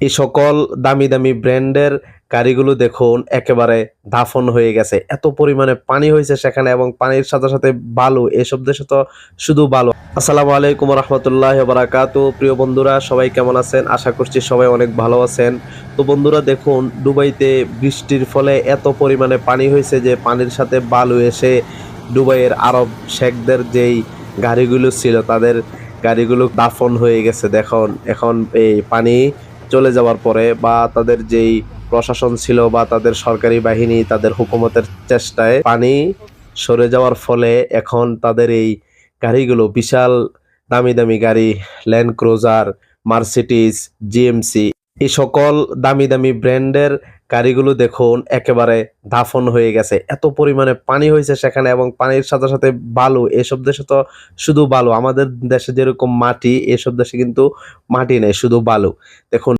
এই সকল দামি দামি ব্র্যান্ডের গাড়িগুলো দেখুন একেবারে দাফন হয়ে গেছে। এত পরিমাণে পানি হয়েছে সেখানে এবং পানির সাথে সাথে বালু, এসব দেশে তো শুধু বালু। আসসালামু আলাইকুম রাহমাতুল্লাহি ওয়া বারাকাতুহু। প্রিয় বন্ধুরা, সবাই কেমন আছেন? আশা করছি সবাই অনেক ভালো আছেন। তো বন্ধুরা দেখুন, দুবাইতে বৃষ্টির ফলে এত পরিমাণে পানি হয়েছে যে পানির সাথে বালু এসে দুবাইয়ের আরব শেখদের যেই গাড়িগুলো ছিল তাদের গাড়িগুলো দাফন হয়ে গেছে। দেখুন এখন এই পানি চলে যাওয়ার পরে বা তাদের যেই প্রশাসন ছিল বা তাদের সরকারি বাহিনী তাদের হুকুমতের চেষ্টায় পানি সরে যাওয়ার ফলে এখন তাদের এই গাড়িগুলো বিশাল দামি দামি গাড়ি, ল্যান্ড ক্রুজার, মার্সিডিজ, জিএমসি, এই সকল দামি দামি ব্র্যান্ডের গাড়িগুলো দেখুন একেবারে দাফন হয়ে গেছে। এত পরিমাণে পানি হয়েছে সেখানে এবং পানির সাথে সাথে বালু, এসব দেশে তো শুধু বালু। আমাদের দেশে যেরকম মাটি, এসব দেশে কিন্তু মাটি নেই, শুধু বালু। দেখুন